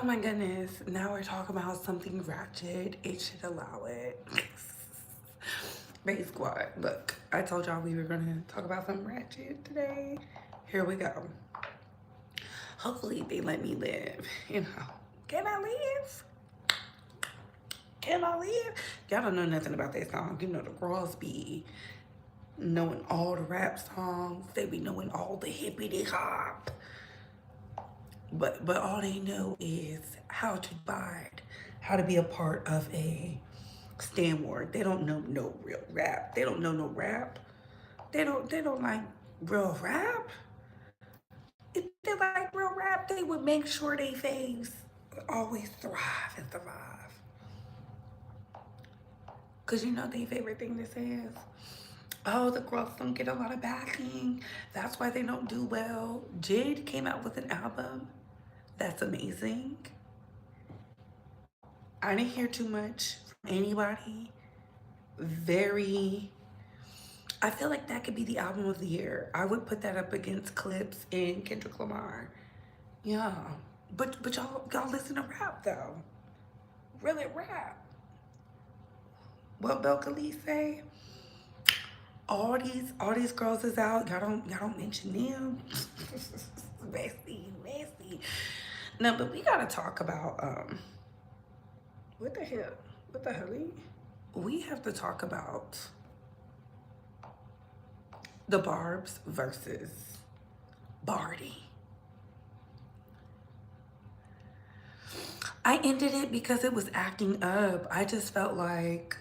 Oh my goodness, now we're talking about something ratchet. It should allow it. Babe squad, look, I told y'all we were gonna talk about something ratchet today. Here we go. Hopefully they let me live, you know. Can I live? Can I live? Y'all don't know nothing about that song. You know the girls be knowing all the rap songs. They be knowing all the hippity hop. But all they know is how to bide, how to be a part of a stand ward. They don't know no real rap. They don't know no rap. They don't like real rap. If they like real rap, they would make sure they face always thrive and survive. Cause you know their favorite thing to say is, oh, the girls don't get a lot of backing. That's why they don't do well. Jid came out with an album. That's amazing. I didn't hear too much from anybody. Very, I feel like that could be the album of the year. I would put that up against Clips and Kendrick Lamar. Yeah. But y'all listen to rap though. Really rap. What Bel Khalif say? All these girls is out. Y'all don't mention them. Messy, messy. No, but we gotta talk about what the hell? What the hell? We have to talk about the Barbz versus Bardi. I ended it because it was acting up. I just felt like,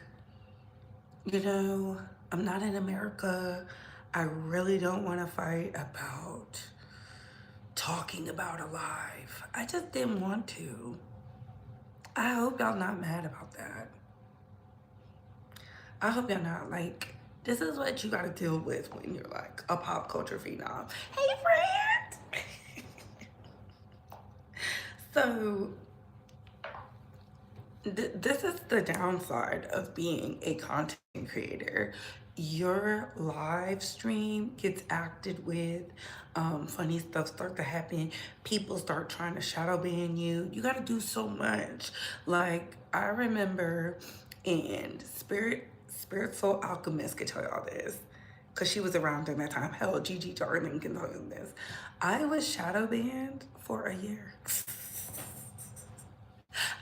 you know, I'm not in America. I really don't want to fight about talking about a life. I just didn't want to. I hope y'all not mad about that. I hope y'all not like, this is what you gotta deal with when you're like a pop culture phenom. Hey, friend! So, this is the downside of being a content creator. Your live stream gets acted with, funny stuff starts to happen. People start trying to shadow ban you. You gotta do so much. Like, I remember, and Spirit Soul Alchemist could tell y'all this, because she was around during that time. Hell, Gigi Darling can tell you this. I was shadow banned for a year.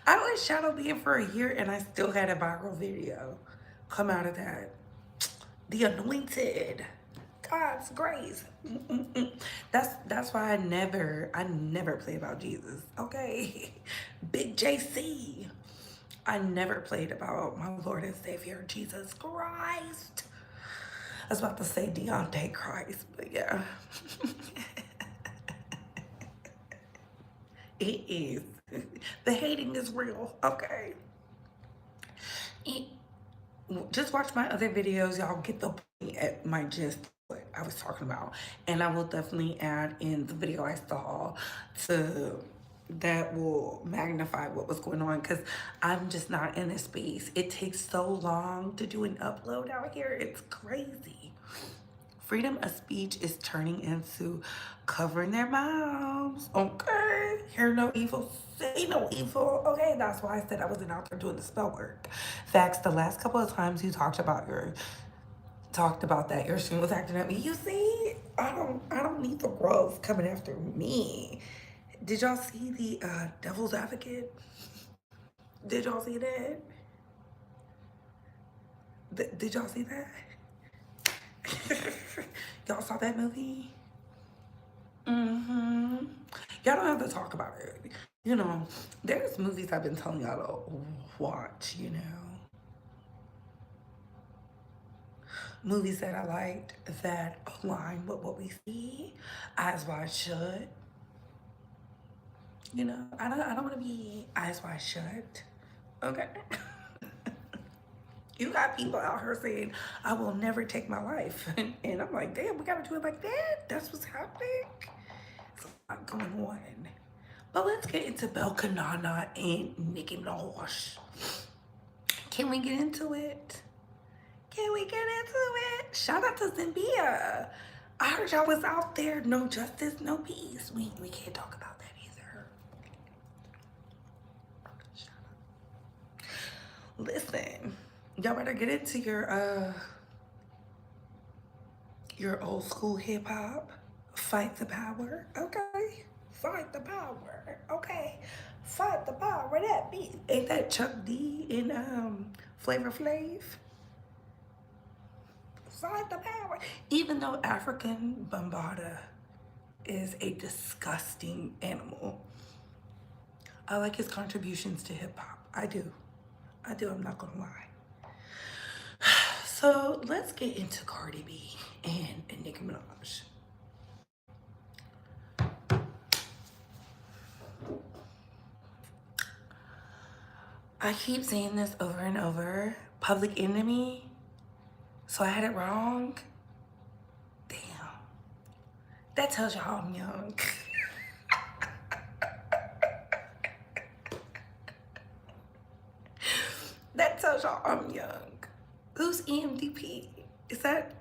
I was shadow banned for a year and I still had a viral video come out of that. The anointed. God's grace. Mm-mm-mm. That's why I never play about Jesus. Okay. Big JC. I never played about my Lord and Savior Jesus Christ. I was about to say Deontay Christ, but yeah. It is. The hating is real, okay? Just watch my other videos. Y'all get the point at my gist what I was talking about. And I will definitely add in the video I saw to that will magnify what was going on because I'm just not in this space. It takes so long to do an upload out here. It's crazy. Freedom of speech is turning into covering their mouths. Okay. Hear no evil, say no evil. Okay, that's why I said I wasn't out there doing the spell work. Facts, the last couple of times you talked about that your stream was acting at me. You see, I don't need the growth coming after me. Did y'all see the Devil's Advocate? Did y'all see that? Did y'all see that? Y'all saw that movie? Mm-hmm. Y'all don't have to talk about it. You know, there's movies I've been telling y'all to watch, you know. Movies that I liked that align with what we see. Eyes Wide Shut. You know, I don't want to be eyes wide shut. Okay. You got people out here saying, I will never take my life. And I'm like, damn, we got to do it like that? That's what's happening? It's a lot going on. But let's get into Belkanana and Nicki Minaj. Can we get into it? Can we get into it? Shout out to Zambia. I heard y'all was out there. No justice, no peace. We can't talk about that either. Listen, y'all better get into your old school hip hop. Fight the power, okay? Fight the power, okay? Fight the power. That beat ain't that Chuck D in Flavor Flav? Fight the power. Even though African Bambaataa is a disgusting animal, I like his contributions to hip hop. I do. I do, I'm not gonna lie. So let's get into Cardi B and Nicki Minaj. I keep saying this over and over. Public Enemy. So I had it wrong. Damn. That tells y'all I'm young. That tells y'all I'm young. Who's EMDP? Is that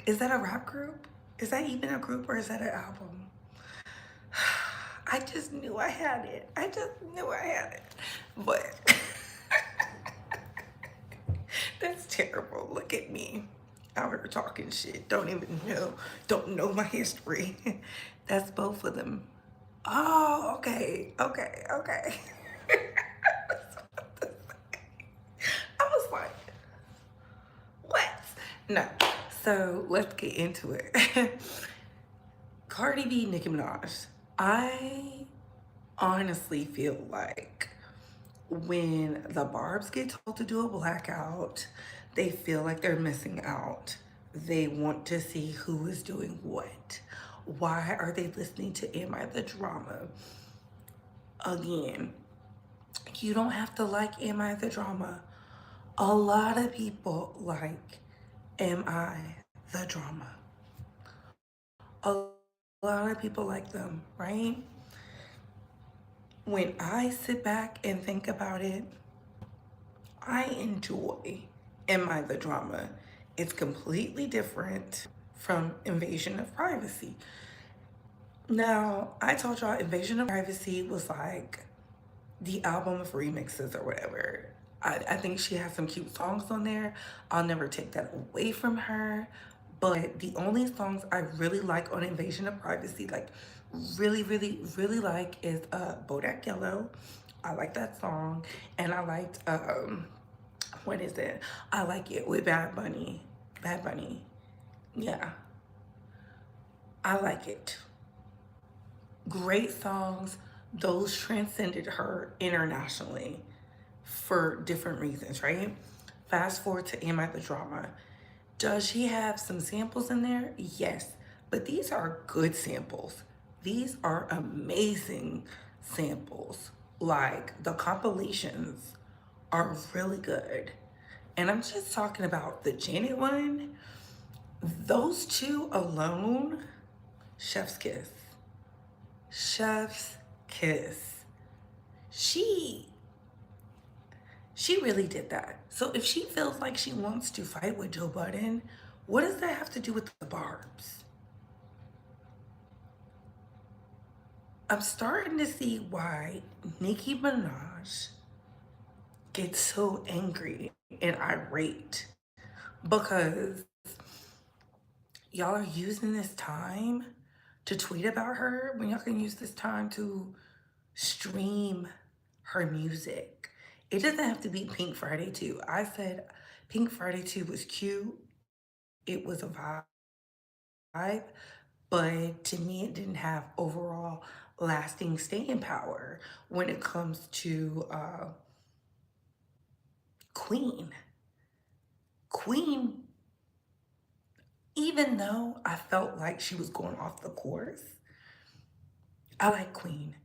a rap group? Is that even a group or is that an album? I just knew I had it. I just knew I had it. But that's terrible. Look at me. Out here talking shit. Don't know my history. That's both of them. Oh, okay. I was like, what? No. So let's get into it. Cardi B, Nicki Minaj. I honestly feel like when the Barbz get told to do a blackout, they feel like they're missing out. They want to see who is doing what. Why are they listening to Am I the Drama? Again, you don't have to like Am I the Drama. A lot of people like Am I the Drama. A lot of people like them, right? When I sit back and think about it, I enjoy Am I the Drama. It's completely different from Invasion of Privacy. Now, I told y'all Invasion of Privacy was like the album of remixes or whatever. I think she has some cute songs on there. I'll never take that away from her. But the only songs I really like on Invasion of Privacy, like really like, is Bodak Yellow. I like that song. And I liked, what is it? I Like It with Bad Bunny. Bad Bunny. Yeah. I Like It. Great songs. Those transcended her internationally for different reasons, right? Fast forward to Am I the Drama. Does she have some samples in there? Yes, but these are good samples. These are amazing samples. Like, the compilations are really good. And I'm just talking about the Janet one. Those two alone, chef's kiss. Chef's kiss. She really did that. So if she feels like she wants to fight with Joe Budden, what does that have to do with the Barbz? I'm starting to see why Nicki Minaj gets so angry and irate, because y'all are using this time to tweet about her when y'all can use this time to stream her music. It doesn't have to be Pink Friday 2. I said Pink Friday 2 was cute. It was a vibe. But to me, it didn't have overall lasting staying power when it comes to Queen. Queen, even though I felt like she was going off the course, I like Queen.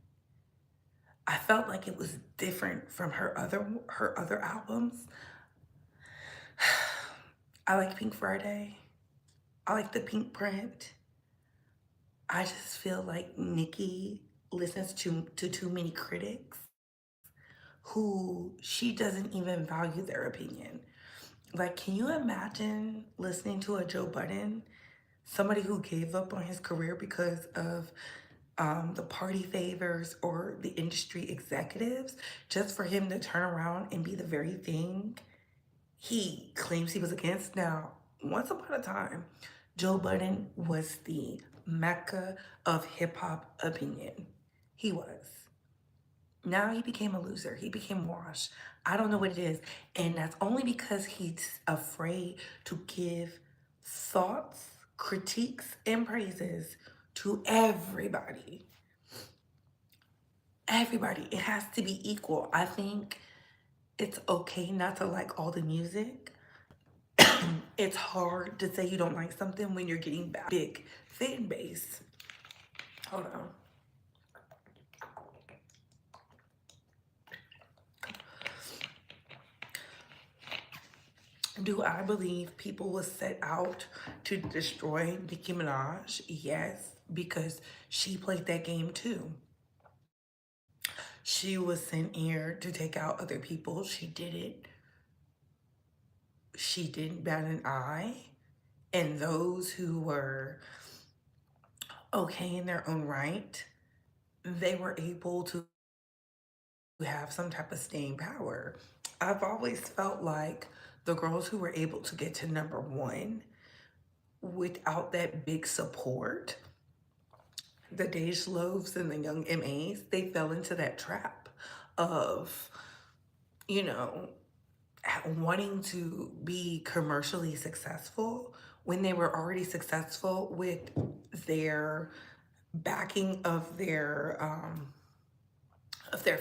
I felt like it was different from her other albums. I like Pink Friday. I like the pink print. I just feel like Nicki listens to too many critics who she doesn't even value their opinion. Like, can you imagine listening to a Joe Budden, somebody who gave up on his career because of the party favors or the industry executives, just for him to turn around and be the very thing he claims he was against. Now, once upon a time, Joe Budden was the mecca of hip hop opinion. He was. Now he became a loser. He became washed. I don't know what it is. And that's only because he's afraid to give thoughts, critiques, and praises to everybody. Everybody. It has to be equal. I think it's okay not to like all the music. It's hard to say you don't like something when you're getting big fan base. Hold on. Do I believe people will set out to destroy Nicki Minaj? Yes, because she played that game too. She was sent here to take out other people. She did it. She didn't bat an eye. And those who were okay in their own right, they were able to have some type of staying power. I've always felt like the girls who were able to get to #1 without that big support, the Dej Loafs and the young MAs, they fell into that trap of, you know, wanting to be commercially successful when they were already successful with their backing of their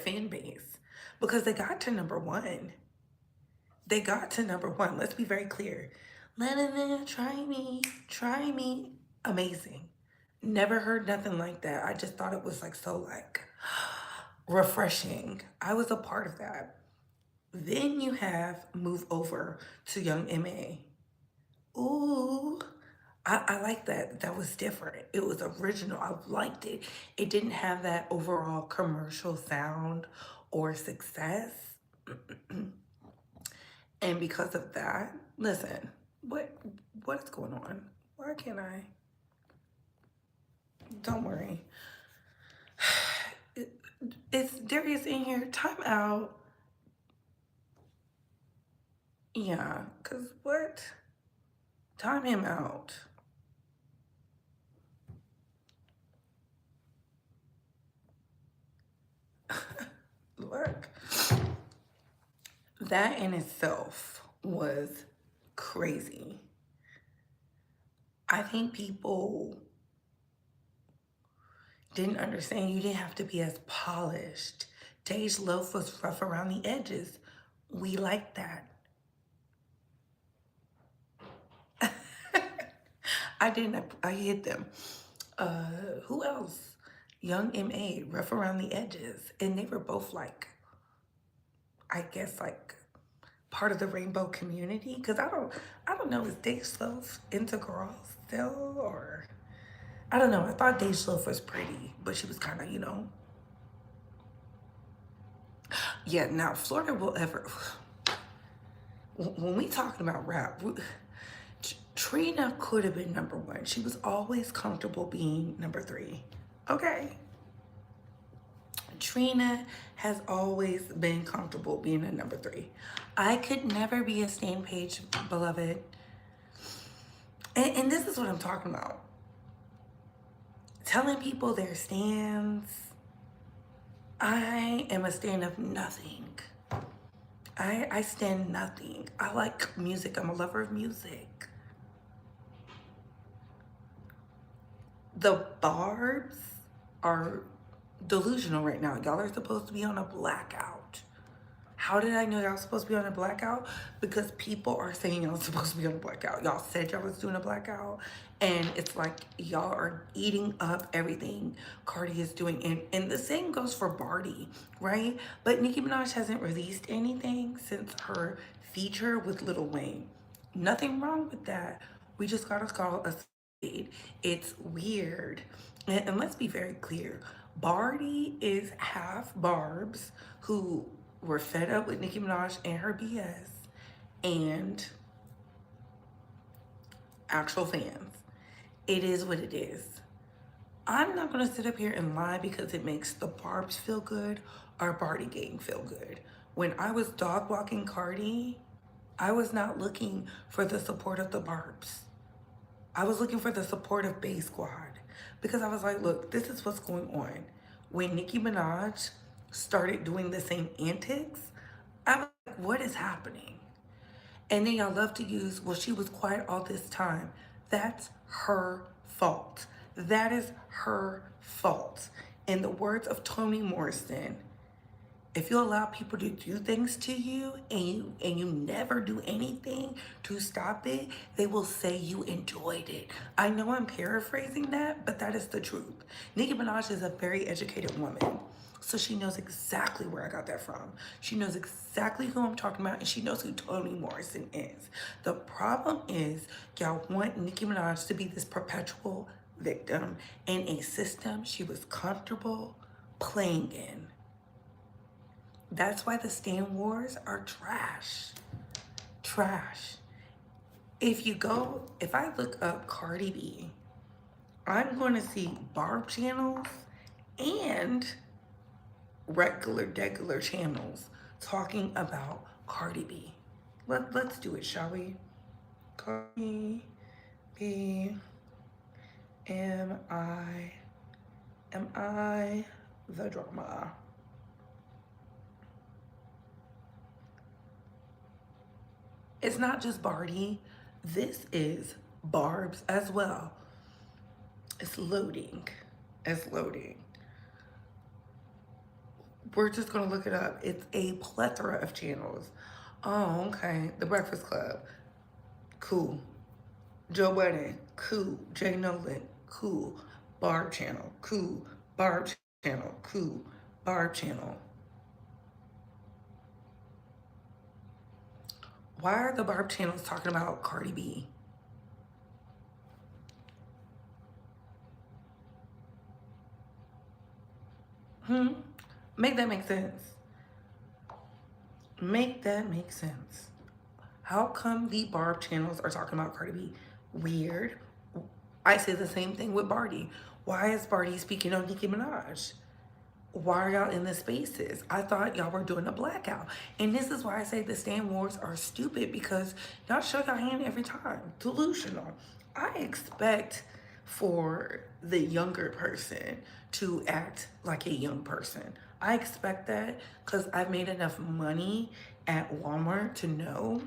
fan base, because they got to #1. They got to #1. Let's be very clear. Let it in, try me. Amazing. Never heard nothing like that. I just thought it was like so like refreshing. I was a part of that. Then you have move over to young MA. Ooh, I like that. That was different. It was original. I liked it. It didn't have that overall commercial sound or success. And because of that, listen, what is going on? Why can't I? Don't worry. Is Darius in here? Time out. Yeah, because what? Time him out. Look. That in itself was crazy. I think people didn't understand you didn't have to be as polished. Dej Loaf was rough around the edges. We like that. I hit them. Who else? Young MA, rough around the edges. And they were both like, I guess like part of the rainbow community. Cause I don't know, is Dej Loaf into girls still, or I don't know. I thought Dej Loaf was pretty, but she was kind of, yeah, now Florida will ever, when we talking about rap, Trina could have been #1. She was always comfortable being #3. Okay. Trina has always been comfortable being a #3. I could never be a stain page, beloved. And this is what I'm talking about. Telling people their stands. I am a stand of nothing. I stand nothing. I like music. I'm a lover of music. The Barbz are delusional right now. Y'all are supposed to be on a blackout. How did I know y'all supposed to be on a blackout? Because people are saying y'all supposed to be on a blackout. Y'all said y'all was doing a blackout. And it's like y'all are eating up everything Cardi is doing. And the same goes for Bardi, right? But Nicki Minaj hasn't released anything since her feature with Lil Wayne. Nothing wrong with that. We just gotta call a spade. It's weird. And let's be very clear. Bardi is half Barbz, who were fed up with Nicki Minaj and her BS, and actual fans. It is what it is. I'm not gonna sit up here and lie because it makes the Barbz feel good or Bardi gang feel good. When I was dog walking Cardi, I was not looking for the support of the Barbz. I was looking for the support of Bay Squad because I was like, look, this is what's going on. When Nicki Minaj started doing the same antics, I was like, what is happening? And then y'all love to use, well, she was quiet all this time. That's her fault. That is her fault. In the words of Toni Morrison, if you allow people to do things to you and you never do anything to stop it, they will say you enjoyed it. I know I'm paraphrasing that, but that is the truth. Nicki Minaj is a very educated woman. So she knows exactly where I got that from. She knows exactly who I'm talking about, and she knows who Toni Morrison is. The problem is y'all want Nicki Minaj to be this perpetual victim in a system she was comfortable playing in. That's why the Stan Wars are trash. Trash. If I look up Cardi B, I'm going to see Barb channels and regular channels talking about Cardi B. Let's do it, shall we? Cardi B, am I the drama? It's not just Bardi. This is Barbz as well. It's loading. It's loading. We're just gonna look it up. It's a plethora of channels. Oh, okay. The Breakfast Club. Cool. Joe Budden. Cool. Jay Nolan. Cool. Barb channel. Cool. Barb channel. Cool. Barb channel. Why are the Barb channels talking about Cardi B? Make that make sense. Make that make sense. How come the Barb channels are talking about Cardi B? Weird. I say the same thing with Bardi. Why is Bardi speaking on Nicki Minaj? Why are y'all in the spaces? I thought y'all were doing a blackout. And this is why I say the Stan Wars are stupid, because y'all show your hand every time. Delusional. I expect for the younger person to act like a young person. I expect that because I've made enough money at Walmart to know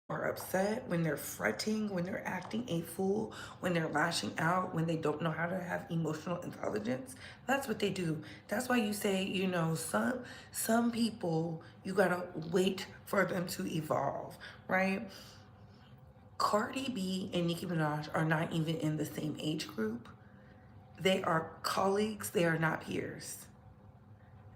are upset, when they're fretting, when they're acting a fool, when they're lashing out, when they don't know how to have emotional intelligence. That's what they do. That's why you say, you know, some people, you gotta wait for them to evolve, right? Cardi B and Nicki Minaj are not even in the same age group. They are colleagues, they are not peers.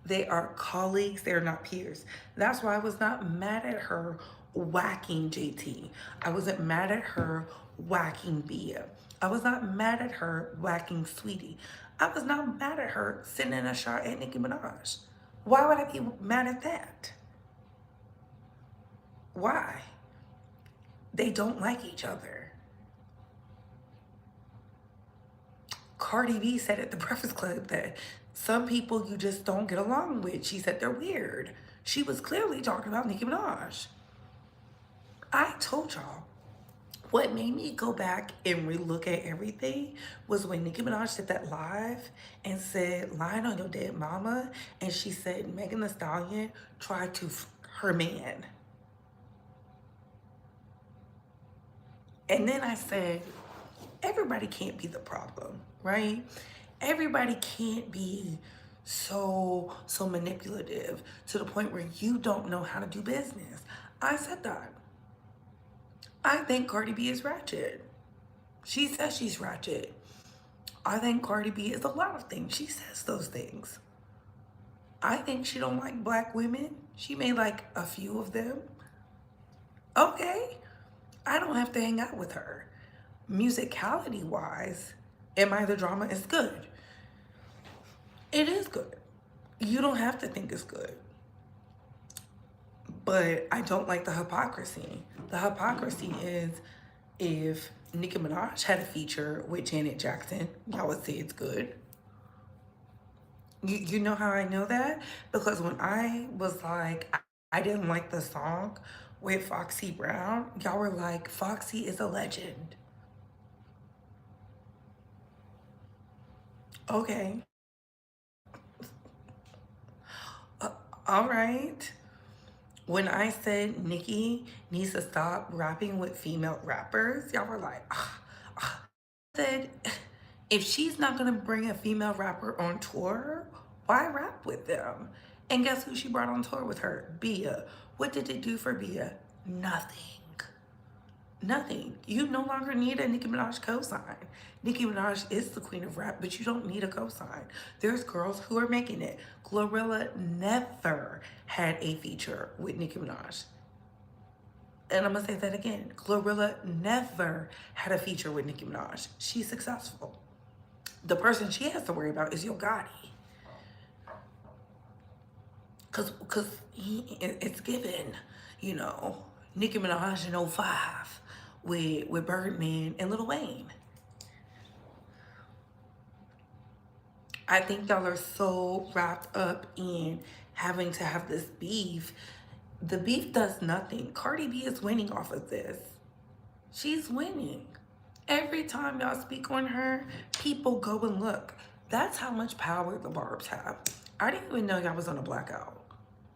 They are colleagues, they're not peers. That's why I was not mad at her whacking JT. I wasn't mad at her whacking Bia. I was not mad at her whacking Sweetie. I was not mad at her sending a shot at Nicki Minaj. Why would I be mad at that? Why? They don't like each other. Cardi B said at the Breakfast Club that some people you just don't get along with. She said they're weird. She was clearly talking about Nicki Minaj. I told y'all, what made me go back and relook at everything was when Nicki Minaj did that live and said, lying on your dead mama, and she said Megan Thee Stallion tried to her man. And then I said, everybody can't be the problem, right? Everybody can't be so manipulative to the point where you don't know how to do business. I said that. I think Cardi B is ratchet. She says she's ratchet. I think Cardi B is a lot of things. She says those things. I think she don't like black women. She may like a few of them. Okay. I don't have to hang out with her. Musicality wise, Am I the Drama is good. It is good. You don't have to think it's good. But I don't like the hypocrisy. The hypocrisy is if Nicki Minaj had a feature with Janet Jackson, y'all would say it's good. You know how I know that? Because when I was like, I didn't like the song with Foxy Brown, y'all were like, Foxy is a legend. Okay. All right. When I said Nicki needs to stop rapping with female rappers, y'all were like, said, if she's not gonna bring a female rapper on tour, why rap with them? And guess who she brought on tour with her? Bia. What did it do for Bia? Nothing. Nothing. You no longer need a Nicki Minaj cosign. Nicki Minaj is the queen of rap, but you don't need a cosign. There's girls who are making it. Glorilla never had a feature with Nicki Minaj. And I'm gonna say that again. Glorilla never had a feature with Nicki Minaj. She's successful. The person she has to worry about is Yo Gotti. Cause it's given, you know, Nicki Minaj in '05 with Birdman and Lil Wayne. I think y'all are so wrapped up in having to have this beef. The beef does nothing. Cardi B is winning off of this. She's winning. Every time y'all speak on her, people go and look. That's how much power the Barbz have. I didn't even know y'all was on a blackout,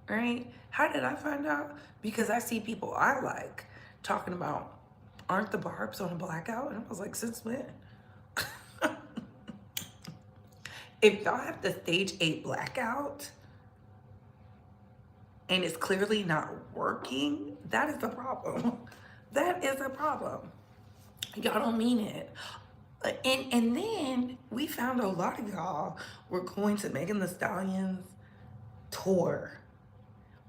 right? How did I find out? Because I see people I like talking about, aren't the Barbz on a blackout? And I was like, since when? If y'all have to stage a blackout and it's clearly not working, that is a problem. That is a problem. Y'all don't mean it. And then we found a lot of y'all were going to Megan Thee Stallion's tour.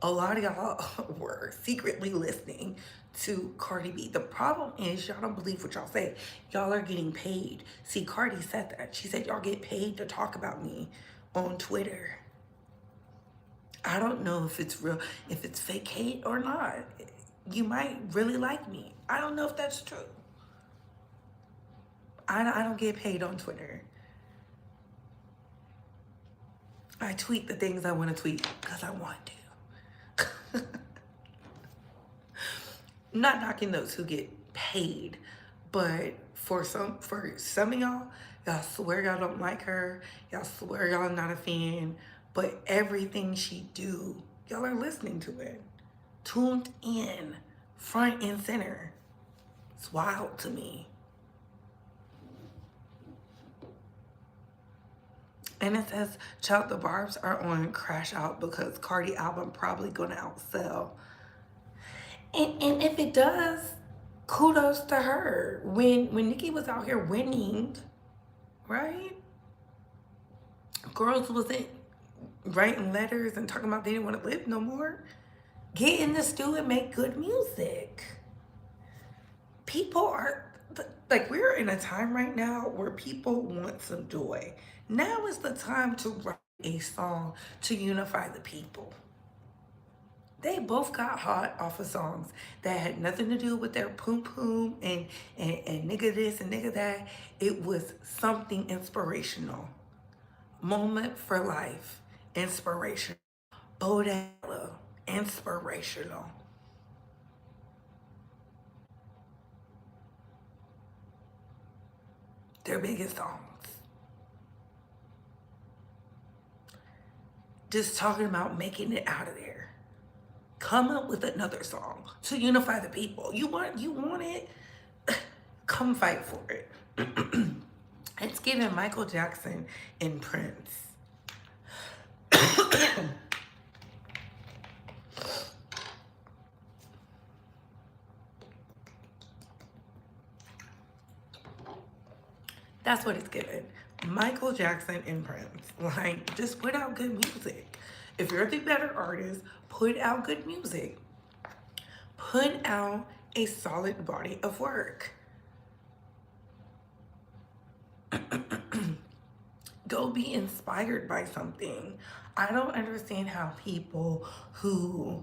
A lot of y'all were secretly listening to Cardi B. The problem is y'all don't believe what y'all say. Y'all are getting paid. See, Cardi said that. She said y'all get paid to talk about me on Twitter. I don't know if it's real, if it's fake hate or not. You might really like me. I don't know if that's true. I don't get paid on Twitter. I tweet the things I want to tweet because I want to. Not knocking those who get paid, but for some of y'all swear y'all don't like her. Y'all swear y'all not a fan, but everything she do, y'all are listening to it. Tuned in, front and center. It's wild to me. And it says, child, the Barbz are on Crash Out because Cardi album probably gonna outsell. And if it does, kudos to her. When Nicki was out here winning, right? Girls wasn't writing letters and talking about they didn't want to live no more. Get in the stew and make good music. People are, like, we're in a time right now where people want some joy. Now is the time to write a song to unify the people. They both got hot off of songs that had nothing to do with their poom poom and nigga this and nigga that. It was something inspirational. Moment for life, inspirational. Bodella, inspirational. Their biggest songs. Just talking about making it out of there. Come up with another song to unify the people. You want it? Come fight for it. It's giving Michael Jackson and Prince. That's what it's giving. Michael Jackson and Prince. Like, just put out good music. If you're the better artist, put out good music. Put out a solid body of work. Go be inspired by something. I don't understand how people who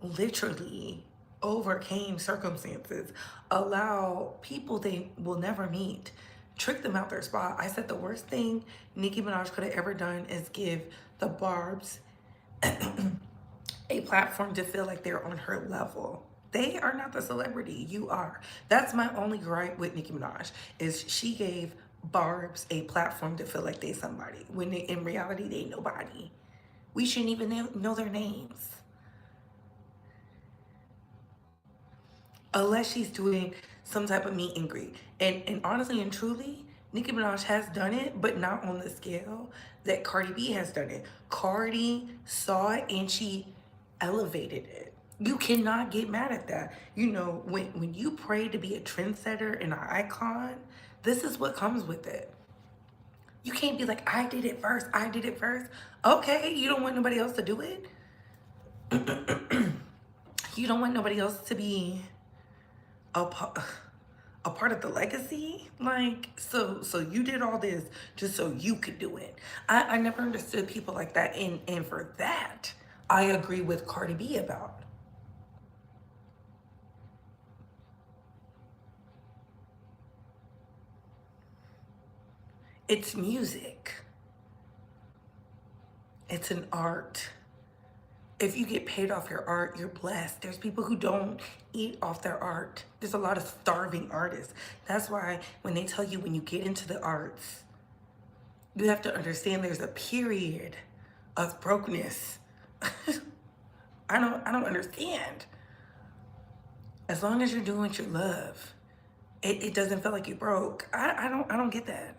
literally overcame circumstances, allow people they will never meet, trick them out their spot. I said the worst thing Nicki Minaj could have ever done is give the Barbz a platform to feel like they're on her level. They are not the celebrity. You are. That's my only gripe with Nicki Minaj is she gave Barbz a platform to feel like they somebody when they, in reality they nobody. We shouldn't even know their names unless she's doing some type of meet and greet. And honestly and truly, Nicki Minaj has done it, but not on the scale that Cardi B has done it. Cardi saw it and she elevated it. You cannot get mad at that. You know, when you pray to be a trendsetter and an icon, this is what comes with it. You can't be like, I did it first. I did it first. Okay, you don't want nobody else to do it. You don't want nobody else to be a part of the legacy. Like, so you did all this just so you could do it. I never understood people like that, and for that I agree with Cardi B about. It's music. It's an art. If you get paid off your art, you're blessed. There's people who don't eat off their art. There's a lot of starving artists. That's why when they tell you when you get into the arts, you have to understand there's a period of brokenness. I don't understand. As long as you're doing what you love, it doesn't feel like you broke. I don't get that.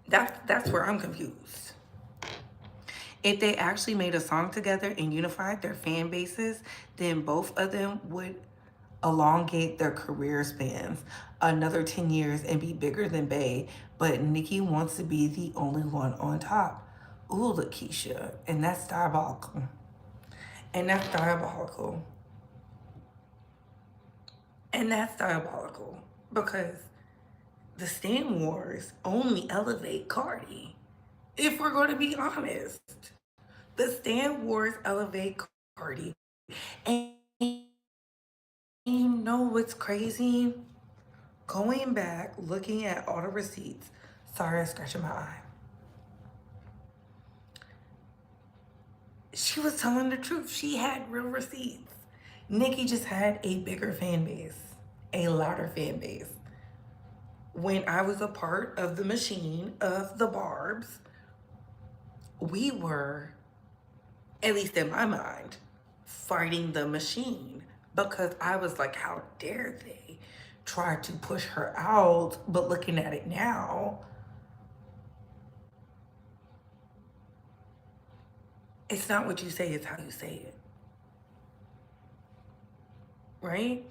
That's where I'm confused. If they actually made a song together and unified their fan bases, then both of them would elongate their career spans another 10 years and be bigger than Bey. But Nicki wants to be the only one on top. Ooh, Lakeisha. And that's diabolical. And that's diabolical. And that's diabolical because the Stan Wars only elevate Cardi. If we're going to be honest, the Stan Wars elevate Cardi. And you know what's crazy? Going back, looking at all the receipts. Sorry, I'm scratching my eye. She was telling the truth. She had real receipts. Nicki just had a bigger fan base, a louder fan base. When I was a part of the machine of the Barbz, we were, at least in my mind, fighting the machine because I was like, how dare they try to push her out? But looking at it now, it's not what you say, it's how you say it. Right?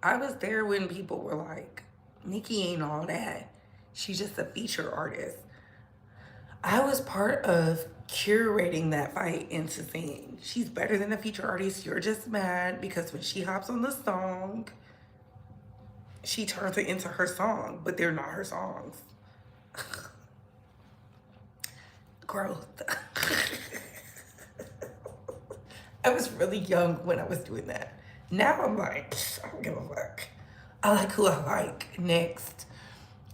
I was there when people were like, Nicki ain't all that. She's just a feature artist. I was part of curating that fight into saying, she's better than a feature artist. You're just mad because when she hops on the song, she turns it into her song, but they're not her songs. Growth. I was really young when I was doing that. Now I'm like, I don't give a fuck. I like who I like. Next,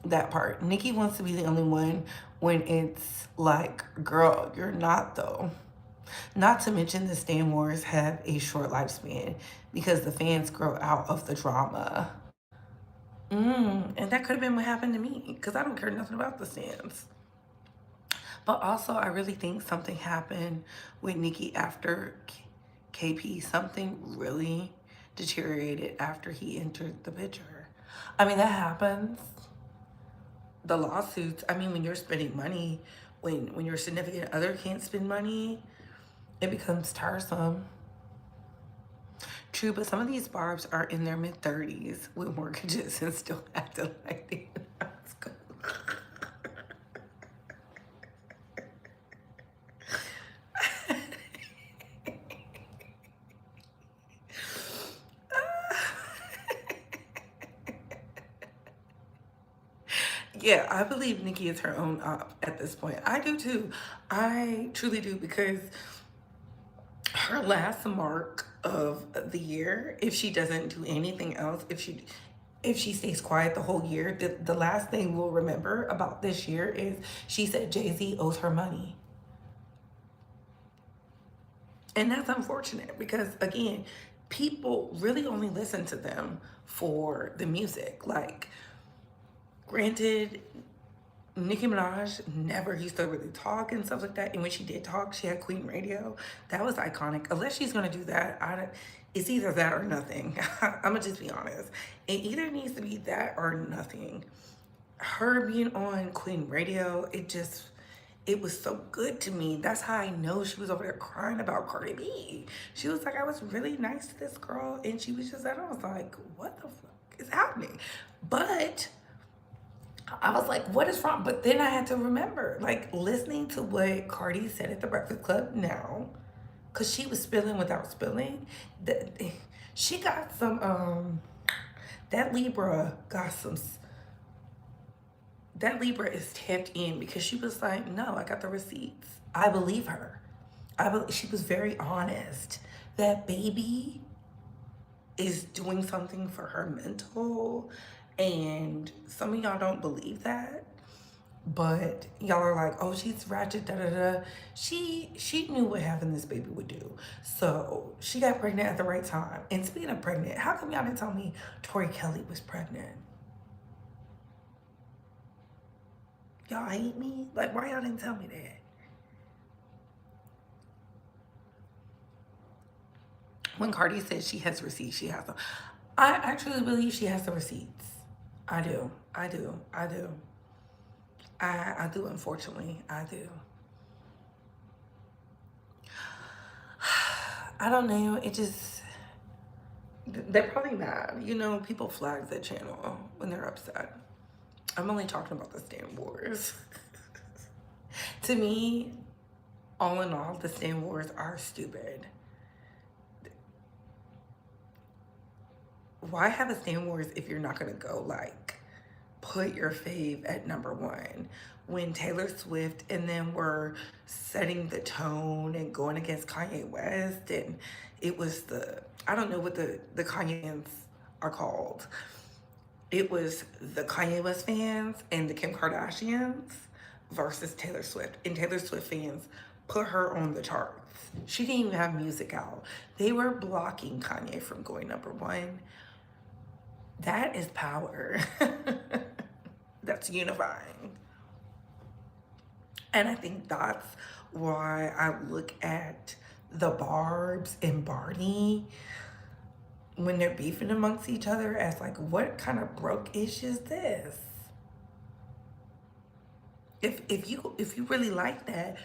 that part. Nicki wants to be the only one when it's like, girl, you're not though. Not to mention the Stan Wars have a short lifespan because the fans grow out of the drama. And that could have been what happened to me because I don't care nothing about the Stans. But also, I really think something happened with Nicki after KP. Something really deteriorated after he entered the picture. I mean, that happens. The lawsuits, I mean, when you're spending money, when your significant other can't spend money, it becomes tiresome. True, but some of these Barbs are in their mid-30s with mortgages and still acting like they in high school. Yeah, I believe Nicki is her own op at this point. I do too. I truly do because her last mark of the year, if she doesn't do anything else, if she stays quiet the whole year, the last thing we'll remember about this year is she said Jay-Z owes her money. And that's unfortunate because, again, people really only listen to them for the music. Like, granted, Nicki Minaj never used to really talk and stuff like that. And when she did talk, she had Queen Radio. That was iconic. Unless she's going to do that, it's either that or nothing. I'm going to just be honest. It either needs to be that or nothing. Her being on Queen Radio, it was so good to me. That's how I know she was over there crying about Cardi B. She was like, I was really nice to this girl. And she was just, I was like, what the fuck is happening? But I was like, what is wrong? But then I had to remember, like, listening to what Cardi said at the Breakfast Club now, because she was spilling without spilling. She got some, that Libra got some, that Libra is tapped in because she was like, no, I got the receipts. I believe her. She was very honest. That baby is doing something for her mental, and some of y'all don't believe that, but y'all are like, oh, she's ratchet, da da da. She knew what having this baby would do, so she got pregnant at the right time. And speaking of pregnant, how come y'all didn't tell me Tori Kelly was pregnant? Y'all hate me? Like, why y'all didn't tell me that? When Cardi says she has receipts, she has them. I actually believe she has the receipts. I do. I do. I do. I do, unfortunately. I do. I don't know. It just, they're probably mad. You know, people flag the channel when they're upset. I'm only talking about the Stan Wars. To me, all in all, the Stan Wars are stupid. Why have a Stan Wars if you're not gonna go, like, put your fave at #1? When Taylor Swift and them were setting the tone and going against Kanye West, and it was I don't know what the Kanye fans are called. It was the Kanye West fans and the Kim Kardashians versus Taylor Swift. And Taylor Swift fans put her on the charts. She didn't even have music out. They were blocking Kanye from going #1. That is power. That's unifying. And I think that's why I look at the Barbz and Bardi when they're beefing amongst each other as like, what kind of broke-ish is this? If you really like that,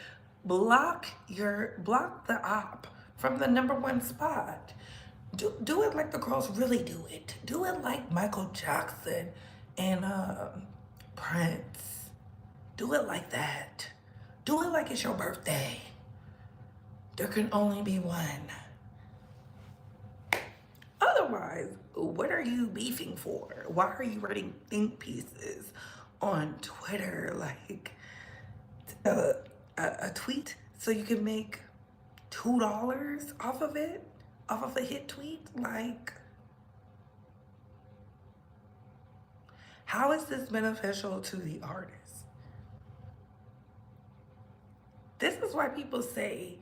block the op from the #1 spot. Do it like the girls really do it. Do it like Michael Jackson and Prince. Do it like that. Do it like it's your birthday. There can only be one. Otherwise, what are you beefing for? Why are you writing think pieces on Twitter, like a tweet so you can make $2 off of it, off of a hit tweet? Like, how is this beneficial to the artist? This is why people say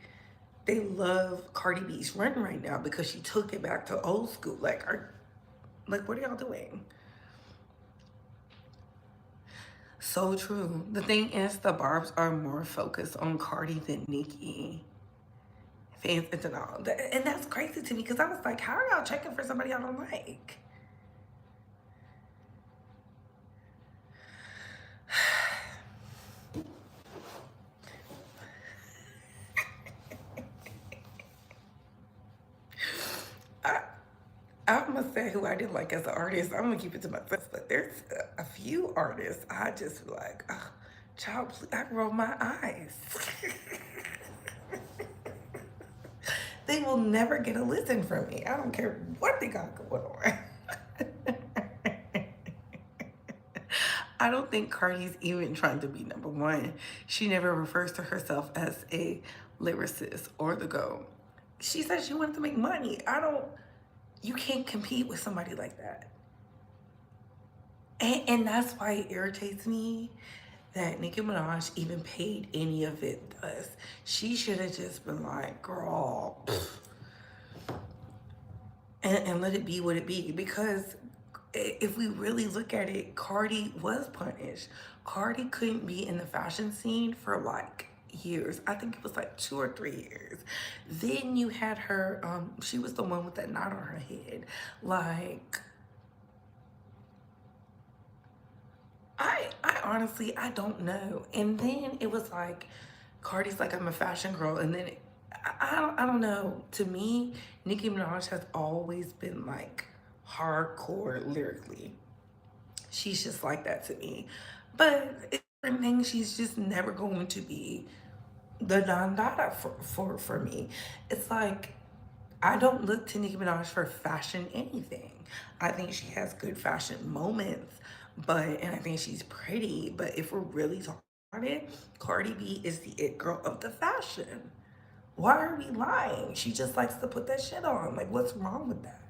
they love Cardi B's run right now, because she took it back to old school. Like, what are y'all doing? So true. The thing is, the Barbz are more focused on Cardi than Nicki. Fans and all. And that's crazy to me, because I was like, how are y'all checking for somebody y'all don't like? I'm gonna say who I didn't like as an artist. I'm gonna keep it to myself, but there's a few artists I just like, oh, child, please, I roll my eyes. They will never get a listen from me. I don't care what they got going on. I don't think Cardi's even trying to be #1. She never refers to herself as a lyricist or the GOAT. She said she wanted to make money. You can't compete with somebody like that. And that's why it irritates me that Nicki Minaj even paid any of it thus. She should have just been like, girl, and let it be what it be. Because if we really look at it, Cardi was punished. Cardi couldn't be in the fashion scene for like years. I think it was like 2 or 3 years. Then you had her, she was the one with that knot on her head. Like, I honestly, I don't know. And then it was like, Cardi's like, I'm a fashion girl. And then I don't know. To me, Nicki Minaj has always been like hardcore lyrically. She's just like that to me. But it's certain things she's just never going to be the Don Dada for me. It's like, I don't look to Nicki Minaj for fashion anything. I think she has good fashion moments, and I think she's pretty. But if we're really talking about it, Cardi B is the it girl of the fashion. Why are we lying? She just likes to put that shit on. Like, what's wrong with that?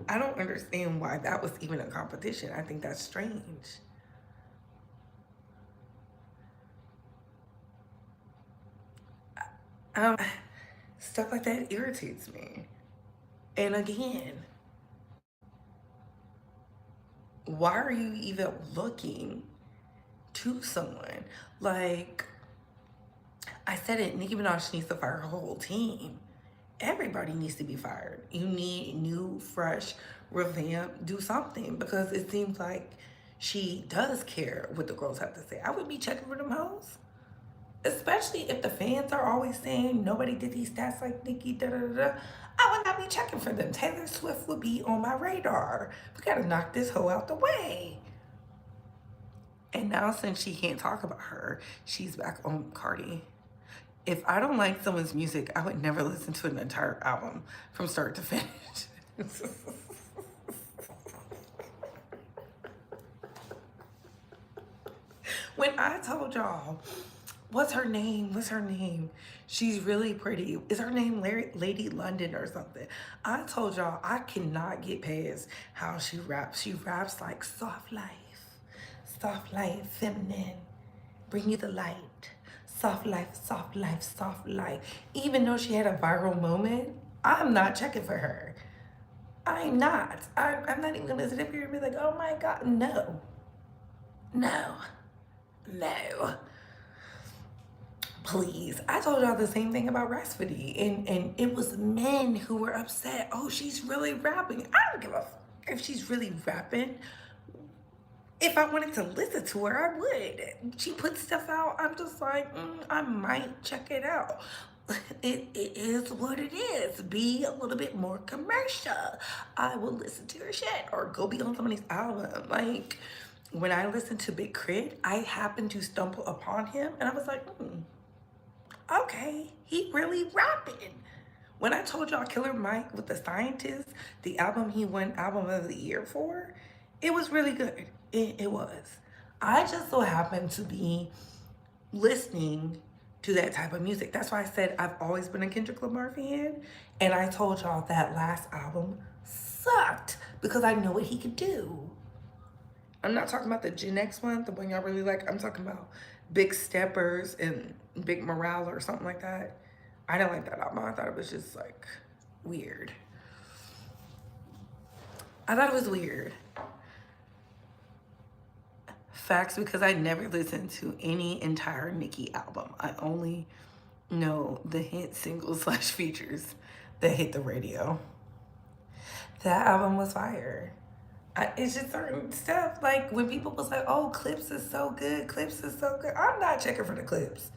I don't understand why that was even a competition. I think that's strange. Um, Stuff like that irritates me. And again, why are you even looking to someone? Like, I said it, Nicki Minaj needs to fire her whole team. Everybody needs to be fired. You need new, fresh, revamp, do something, because it seems like she does care what the girls have to say. I would be checking for them hoes. Especially if the fans are always saying nobody did these stats like Nicki, da da da da. I would not be checking for them. Taylor Swift would be on my radar. We gotta knock this hoe out the way. And now, since she can't talk about her, she's back on Cardi. If I don't like someone's music, I would never listen to an entire album from start to finish. When I told y'all, what's her name? What's her name? She's really pretty. Is her name Lady London or something? I told y'all I cannot get past how she raps. She raps like soft life, feminine, bring you the light. Soft life, soft life. Even though she had a viral moment, I'm not checking for her. I'm not. I'm not even gonna sit up here and be like, oh my God, no. No. No. Please. I told y'all the same thing about Rhapsody, and it was men who were upset. Oh, she's really rapping. I don't give a fuck if she's really rapping. If I wanted to listen to her, I would. She puts stuff out, I'm just like, I might check it out. It is what it is. Be a little bit more commercial. I will listen to your shit or go be on somebody's album. Like, when I listened to Big Crit, I happened to stumble upon him and I was like, okay, he really rapping. When I told y'all Killer Mike with The Scientist, the album he won Album of the Year for, it was really good. It was. I just so happened to be listening to that type of music. That's why I said I've always been a Kendrick Lamar fan. And I told y'all that last album sucked because I know what he could do. I'm not talking about the Gen X one, the one y'all really like. I'm talking about Big Steppers and Big Morale or something like that. I didn't like that album. I thought it was just like weird. I thought it was weird. Facts, because I never listened to any entire Nicki album. I only know the hit singles / features that hit the radio. That album was fire. It's just certain stuff, like when people was like, oh, Clips is so good, Clips is so good. I'm not checking for the clips.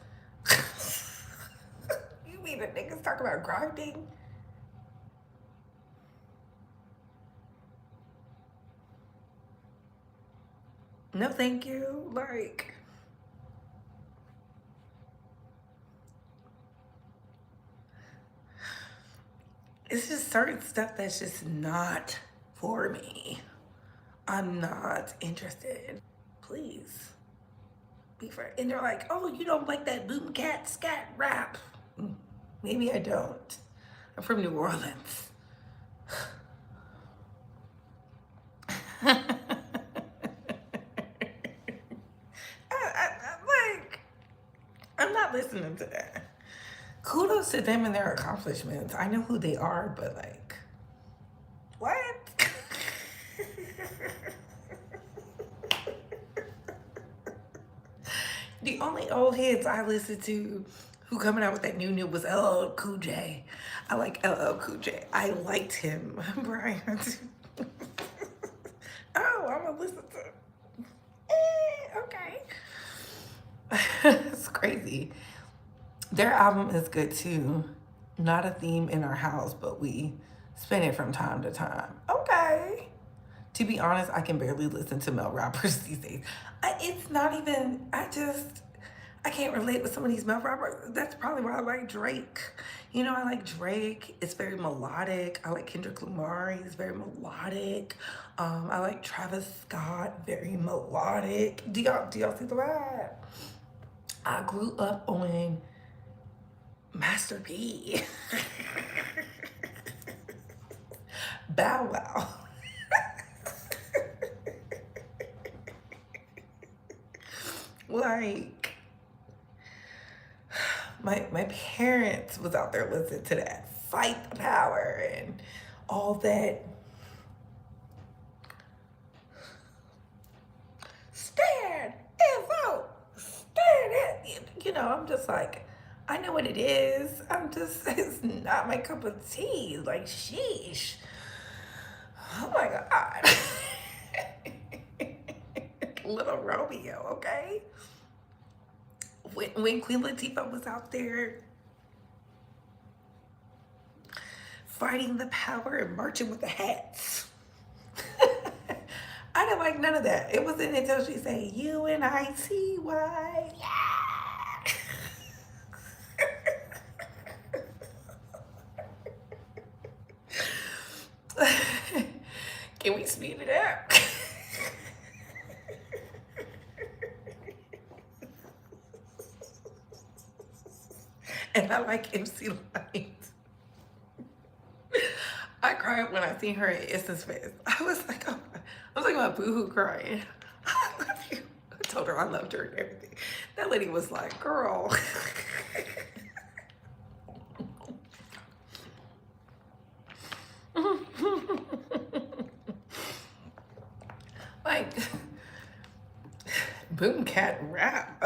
You mean the niggas talk about grinding? No, thank you. Like, it's just certain stuff that's just not for me. I'm not interested. Please be for, and they're like, oh, you don't like that boom cat scat rap. Maybe I don't. I'm from New Orleans. I'm not listening to that. Kudos to them and their accomplishments. I know who they are, but like, what? The only old heads I listened to who coming out with that new was LL Cool J. I like LL Cool J. I liked him, Brian. Oh, I'm gonna listen to. Okay. It's crazy. Their album is good too. Not a theme in our house, but we spin it from time to time. Okay. To be honest, I can barely listen to male rappers these days. It's not even, I can't relate with some of these male rappers. That's probably why I like Drake. You know, I like Drake. It's very melodic. I like Kendrick Lamar. He's very melodic. I like Travis Scott. Very melodic. Do y'all see the vibe? I grew up on Master P. Bow Wow. Like, my parents was out there listening to that. Fight the Power and all that. Stand and vote. Stand it. You know, I'm just like, I know what it is. It's not my cup of tea. Like, sheesh. Oh my God. Little Romeo, okay? When Queen Latifah was out there fighting the power and marching with the hats, I didn't like none of that. It wasn't until she said, U-N-I-T-Y. Yeah. Can we speed it up? And I like MC Light. I cried when I seen her at Essence Fest. I was like, oh, I was like about boohoo crying. I love you. I told her I loved her and everything. That lady was like, girl. Like, boom cat rap.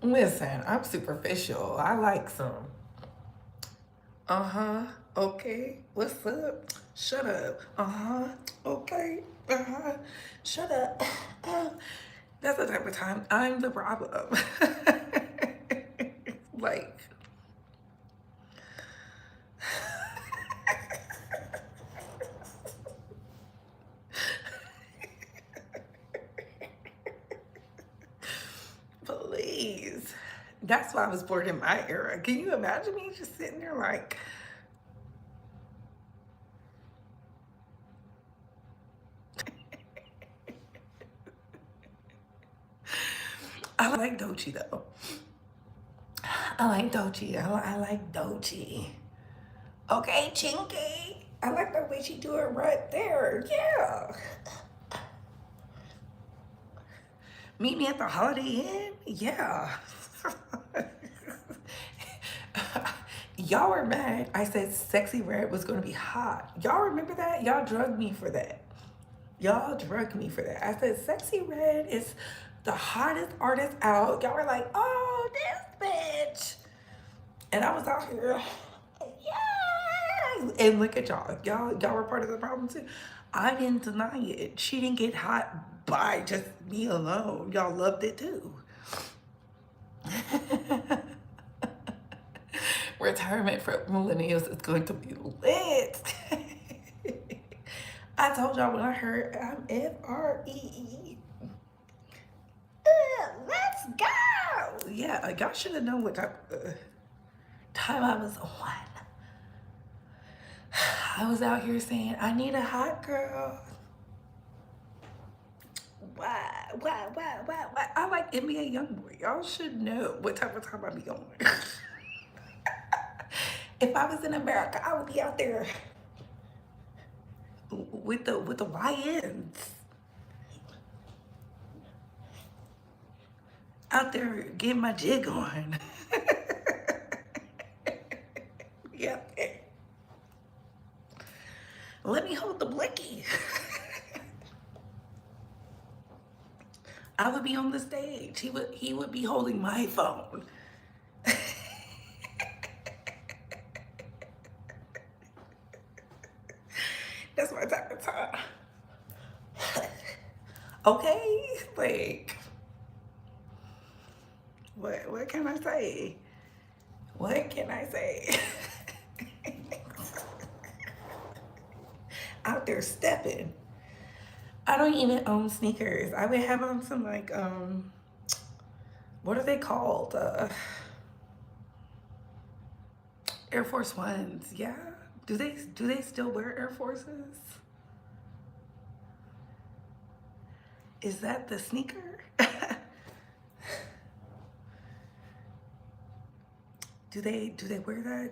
Listen, I'm superficial. I like some. Uh-huh. Okay. What's up? Shut up. Uh-huh. Okay. Uh-huh. Shut up. That's the type of time I'm the problem. Like. Please. That's why I was born in my era. Can you imagine me just sitting there like, I like Doechii though. I like Doechii. I like Doechii. Okay, Chinky. I like the way she do it right there. Yeah. Meet me at the Holiday Inn? Yeah. Y'all were mad. I said Sexy Red was going to be hot. Y'all remember that? Y'all drugged me for that. Y'all drugged me for that. I said Sexy Red is the hottest artist out. Y'all were like, oh, this bitch. And I was out here, yeah. And look at y'all. Y'all were part of the problem too. I didn't deny it. She didn't get hot by just me alone. Y'all loved it too. Retirement for millennials is going to be lit. I told y'all when I heard I'm F-R-E-E. Let's go. Yeah, y'all should have known what time I was on. I was out here saying, I need a hot girl. What? I like NBA Youngboy. Y'all should know what type of time I be on. If I was in America, I would be out there with the YNs. Out there getting my jig on. Yep. Let me hold the blicky. I would be on the stage. He would be holding my phone. That's my type of time. Okay, like what can I say? What can I say? Out there stepping. I don't even own sneakers. I would have on some like what are they called? Air Force Ones. Yeah. Do they still wear Air Forces? Is that the sneaker? do they wear that?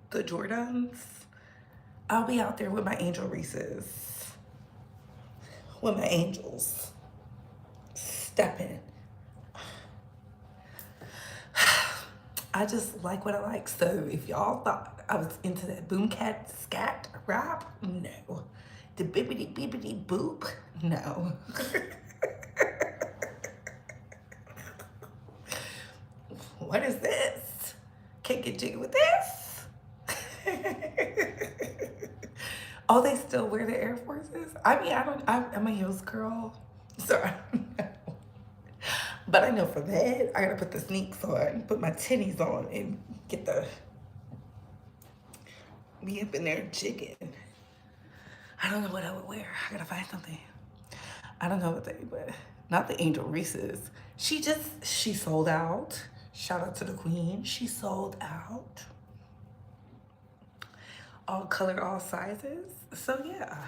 The Jordans? I'll be out there with my Angel Reese's. With my angels. Stepping. I just like what I like. So if y'all thought I was into that boom cat scat rap, no. The bibbity bibbity boop, no. What is this? Can't get jiggy with this? Oh, they still wear the Air Forces? I mean, I'm a heels girl, so I don't know. But I know for that, I gotta put the sneaks on, put my titties on, and get me up in there jigging. I don't know what I would wear. I gotta find something. I don't know what they, but not the Angel Reese's. She sold out. Shout out to the queen. She sold out. All color, all sizes. So yeah.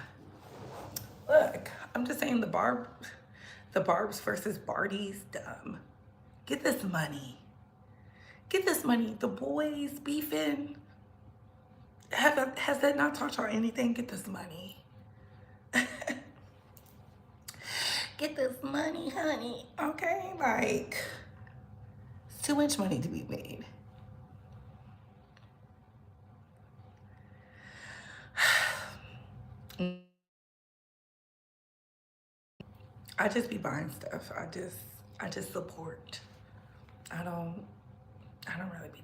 Look, I'm just saying the Barbz versus Bardi's dumb. Get this money. Get this money. The boys beefing. Has that not taught y'all anything? Get this money. Get this money, honey. Okay? Like, it's too much money to be made. I just be buying stuff. I just support. I don't really be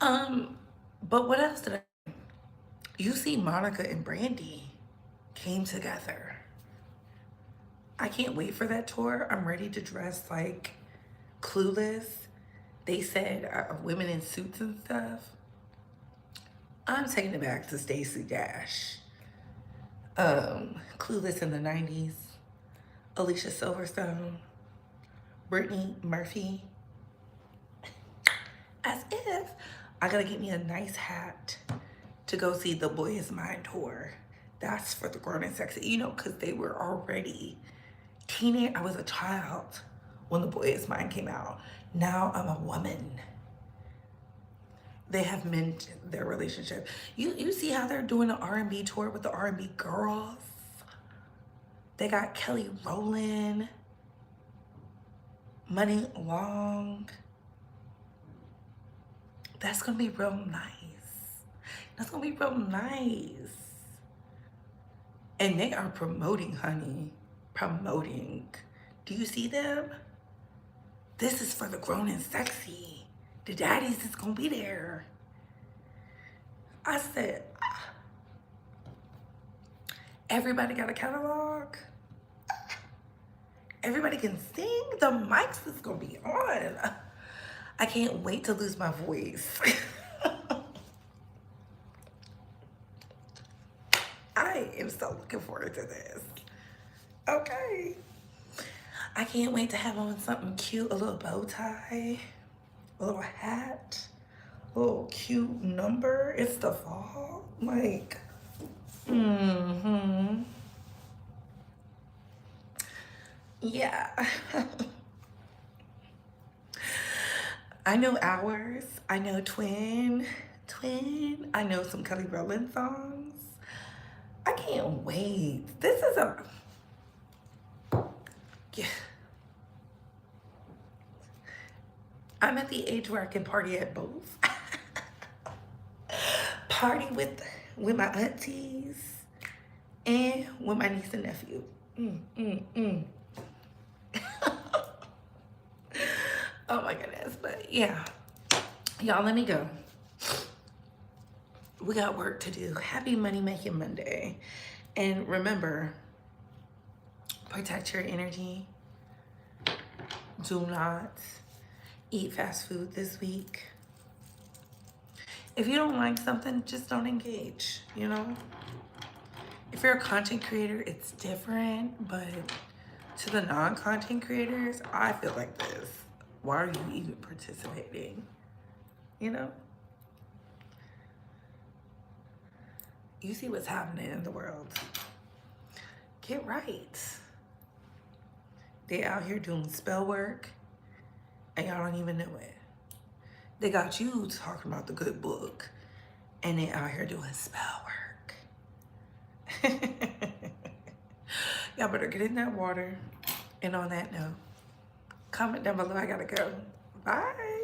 knowing. But what else did you see? Monica and Brandy came together. I can't wait for that tour. I'm ready to dress like Clueless. They said women in suits and stuff. I'm taking it back to Stacey Dash. Clueless in the 90s. Alicia Silverstone. Brittany Murphy. As if I gotta get me a nice hat to go see the Boy Is Mine tour. That's for the grown and sexy, you know, because they were already teenage. I was a child when the Boy Is Mine came out. Now I'm a woman. They have mentioned their relationship. You see how they're doing an R&B tour with the R&B girls? They got Kelly Rowland, Money Long. That's gonna be real nice. That's gonna be real nice. And they are promoting, honey. Promoting. Do you see them? This is for the grown and sexy. The daddies is gonna be there. I said, everybody got a catalog. Everybody can sing. The mics is gonna be on. I can't wait to lose my voice. I am so looking forward to this. Okay. I can't wait to have on something cute, a little bow tie, a little hat, a little cute number. It's the fall. Like, Yeah. I know Hours. I know Twin. I know some Kelly Rowland songs. I can't wait. This is a... Yeah. I'm at the age where I can party at both. Party with my aunties and with my niece and nephew. Oh my goodness. But yeah, y'all, let me go. We got work to do. Happy Money Making Monday. And remember, protect your energy. Do not eat fast food this week. If you don't like something, just don't engage, you know? If you're a content creator, it's different, but to the non-content creators, I feel like this. Why are you even participating? You know? You see what's happening in the world. Get right. They out here doing spell work, and y'all don't even know it. They got you talking about the good book, and they out here doing spell work. Y'all better get in that water. And on that note, comment down below. I gotta go. Bye.